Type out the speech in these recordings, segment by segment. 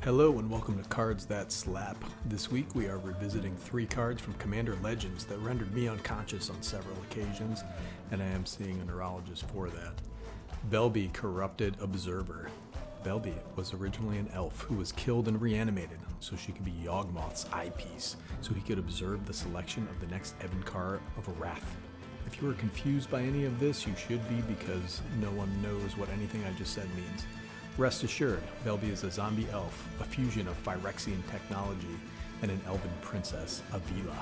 Hello and welcome to Cards That Slap. This week we are revisiting 3 cards from Commander Legends that rendered me unconscious on several occasions, and I am seeing a neurologist for that. Belby, Corrupted Observer. Belby was originally an elf who was killed and reanimated so she could be Yawgmoth's eyepiece, so he could observe the selection of the next Evancar of Wrath. If you are confused by any of this, you should be, because no one knows what anything I just said means. Rest assured, Belby is a zombie elf, a fusion of Phyrexian technology and an elven princess, Avila.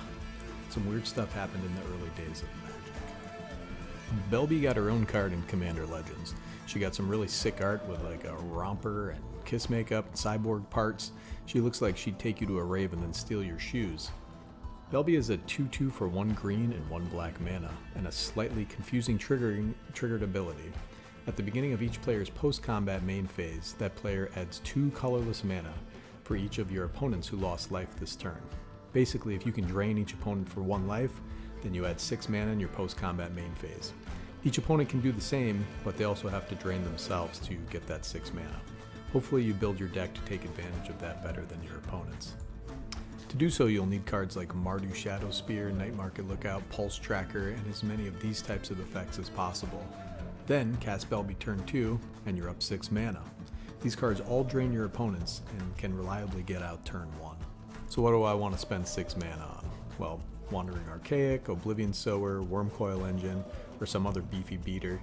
Some weird stuff happened in the early days of Magic. Belby got her own card in Commander Legends. She got some really sick art with like a romper and kiss makeup and cyborg parts. She looks like she'd take you to a rave and then steal your shoes. Belby is a 2/2 for 1 green and 1 black mana, and a slightly confusing triggered ability. At the beginning of each player's post-combat main phase, that player adds 2 colorless mana for each of your opponents who lost life this turn. Basically, if you can drain each opponent for 1 life, then you add 6 mana in your post-combat main phase. Each opponent can do the same, but they also have to drain themselves to get that 6 mana. Hopefully you build your deck to take advantage of that better than your opponents. To do so, you'll need cards like Mardu Shadow Spear, Night Market Lookout, Pulse Tracker, and as many of these types of effects as possible. Then cast Belby turn 2, and you're up 6 mana. These cards all drain your opponents and can reliably get out turn 1. So what do I want to spend 6 mana on? Well, Wandering Archaic, Oblivion Sower, Wormcoil Engine, or some other beefy beater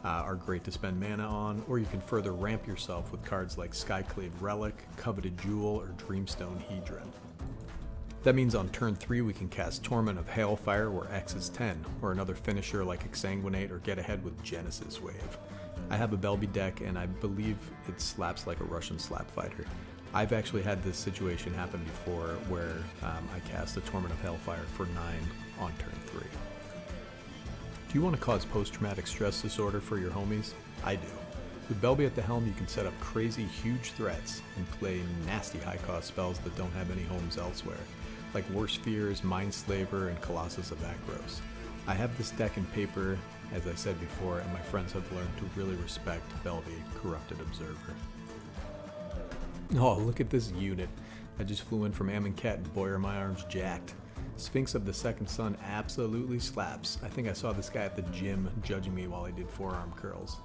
are great to spend mana on, or you can further ramp yourself with cards like Skyclave Relic, Coveted Jewel, or Dreamstone Hedron. That means on turn 3 we can cast Torment of Hailfire where X is 10, or another finisher like Exsanguinate, or get ahead with Genesis Wave. I have a Belby deck and I believe it slaps like a Russian slap fighter. I've actually had this situation happen before where I cast a Torment of Hailfire for 9 on turn 3. Do you want to cause post-traumatic stress disorder for your homies? I do. With Belby at the helm, you can set up crazy huge threats and play nasty high-cost spells that don't have any homes elsewhere, like Worse Fears, Mindslaver, and Colossus of Akros. I have this deck in paper, as I said before, and my friends have learned to really respect Belby, Corrupted Observer. Oh, look at this unit. I just flew in from Amonkhet and boy are my arms jacked. Sphinx of the Second Sun absolutely slaps. I think I saw this guy at the gym judging me while I did forearm curls.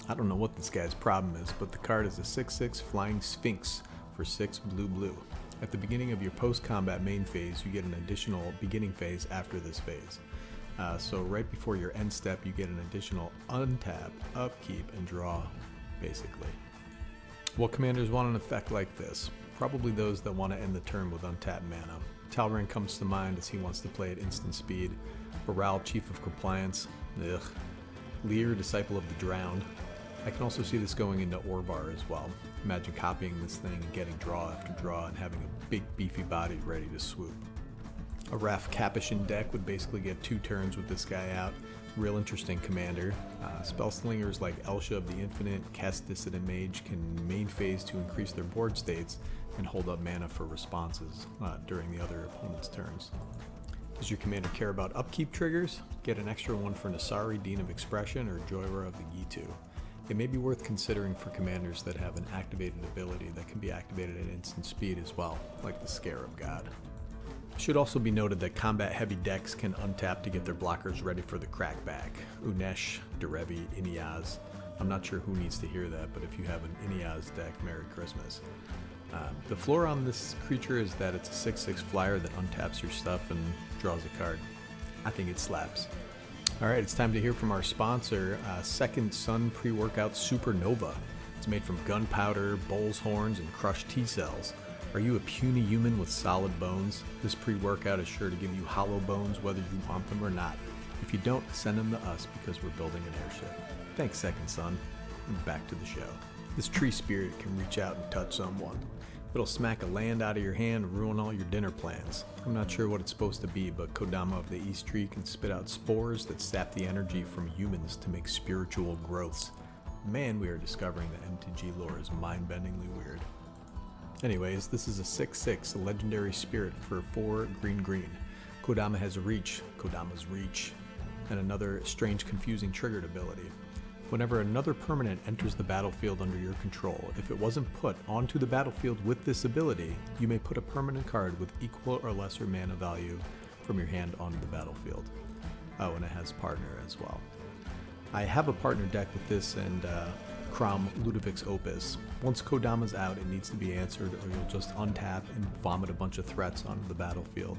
I don't know what this guy's problem is, but the card is a 6/6 Flying Sphinx for 6 blue. At the beginning of your post-combat main phase, you get an additional beginning phase after this phase. So right before your end step, you get an additional untap, upkeep, and draw, basically. What commanders want an effect like this? Probably those that want to end the turn with untapped mana. Talrand comes to mind as he wants to play at instant speed. Baral, Chief of Compliance. Ugh. Lear, Disciple of the Drowned. I can also see this going into Orvar as well. Imagine copying this thing and getting draw after draw and having a big beefy body ready to swoop. A Raf Capuchin deck would basically get 2 turns with this guy out. Real interesting commander. Spell slingers like Elsha of the Infinite, Cast Dissident Mage can main phase to increase their board states and hold up mana for responses during the other opponent's turns. Does your commander care about upkeep triggers? Get an extra one for Nasari, Dean of Expression, or Joyra of the Gitu. It may be worth considering for commanders that have an activated ability that can be activated at instant speed as well, like the Scarab God. It should also be noted that combat-heavy decks can untap to get their blockers ready for the crackback. Unesh, Derevi, Inyaz. I'm not sure who needs to hear that, but if you have an Inyaz deck, Merry Christmas. The floor on this creature is that it's a 6/6 flyer that untaps your stuff and draws a card. I think it slaps. Alright, it's time to hear from our sponsor, Second Sun Pre-Workout Supernova. It's made from gunpowder, bull's horns, and crushed T-cells. Are you a puny human with solid bones? This pre-workout is sure to give you hollow bones whether you want them or not. If you don't, send them to us because we're building an airship. Thanks, Second Sun. And back to the show. This tree spirit can reach out and touch someone. It'll smack a land out of your hand and ruin all your dinner plans. I'm not sure what it's supposed to be, but Kodama of the East Tree can spit out spores that sap the energy from humans to make spiritual growths. Man, we are discovering that MTG lore is mind-bendingly weird. Anyways, this is a 6/6 legendary spirit for 4 green. Kodama has Reach, Kodama's Reach, and another strange confusing triggered ability. Whenever another permanent enters the battlefield under your control, if it wasn't put onto the battlefield with this ability, you may put a permanent card with equal or lesser mana value from your hand onto the battlefield. Oh, and it has partner as well. I have a partner deck with this and Crom Ludovic's Opus. Once Kodama's out, it needs to be answered or you'll just untap and vomit a bunch of threats onto the battlefield.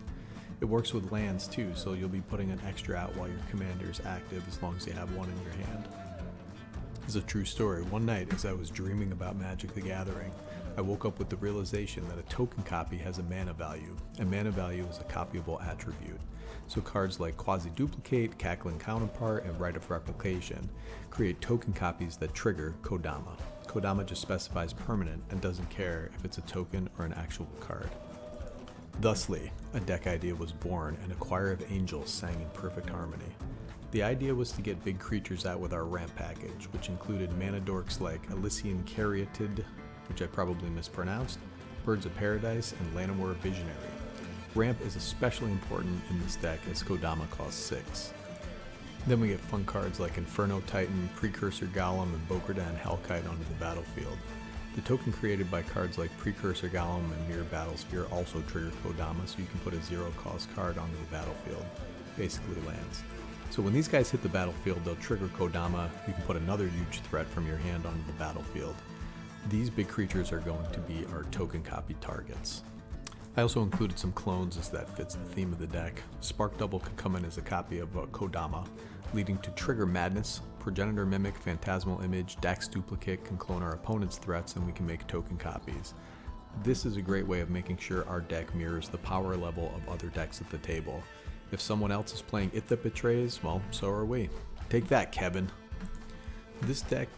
It works with lands too, so you'll be putting an extra out while your commander is active as long as you have one in your hand. This is a true story. One night, as I was dreaming about Magic the Gathering, I woke up with the realization that a token copy has a mana value, and mana value is a copyable attribute. So cards like Quasi-Duplicate, Cackling Counterpart, and Rite of Replication create token copies that trigger Kodama. Kodama just specifies permanent and doesn't care if it's a token or an actual card. Thusly, a deck idea was born and a choir of angels sang in perfect harmony. The idea was to get big creatures out with our ramp package, which included mana dorks like Elysian Caryatid, which I probably mispronounced, Birds of Paradise, and Llanowar Visionary. Ramp is especially important in this deck as Kodama costs 6. Then we get fun cards like Inferno Titan, Precursor Golem, and Bokardan Hellkite onto the battlefield. The token created by cards like Precursor Golem and Mirror Battlesphere also trigger Kodama, so you can put a 0-cost card onto the battlefield, basically lands. So when these guys hit the battlefield, they'll trigger Kodama. You can put another huge threat from your hand onto the battlefield. These big creatures are going to be our token copy targets. I also included some clones as that fits the theme of the deck. Spark Double could come in as a copy of Kodama, leading to Trigger Madness, Progenitor Mimic, Phantasmal Image, Dax Duplicate can clone our opponent's threats and we can make token copies. This is a great way of making sure our deck mirrors the power level of other decks at the table. If someone else is playing It That Betrays, well, so are we. Take that, Kevin. This deck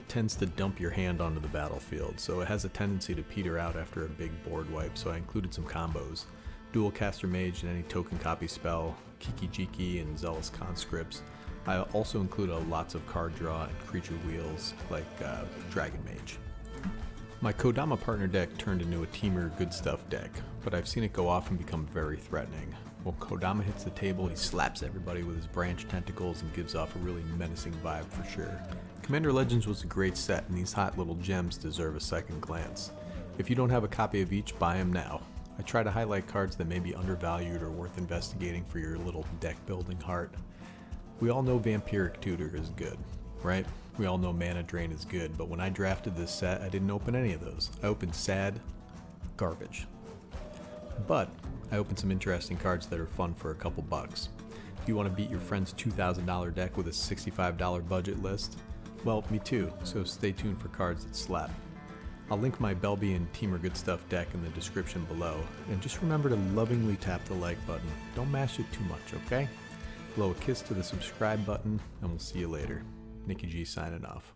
tends to dump your hand onto the battlefield, so it has a tendency to peter out after a big board wipe, so I included some combos. Dual Caster Mage and any token copy spell, Kiki Jiki and Zealous Conscripts. I also included lots of card draw and creature wheels like Dragon Mage. My Kodama partner deck turned into a Teamer Good Stuff deck, but I've seen it go off and become very threatening. When Kodama hits the table, he slaps everybody with his branch tentacles and gives off a really menacing vibe for sure. Commander Legends was a great set, and these hot little gems deserve a second glance. If you don't have a copy of each, buy them now. I try to highlight cards that may be undervalued or worth investigating for your little deck building heart. We all know Vampiric Tutor is good, right? We all know Mana Drain is good, but when I drafted this set, I didn't open any of those. I opened sad garbage. But I opened some interesting cards that are fun for a couple bucks. If you want to beat your friend's $2,000 deck with a $65 budget list, well, me too, so stay tuned for cards that slap. I'll link my Belby and Teamer Good Stuff deck in the description below, and just remember to lovingly tap the like button. Don't mash it too much, okay? Blow a kiss to the subscribe button, and we'll see you later. Nicky G signing off.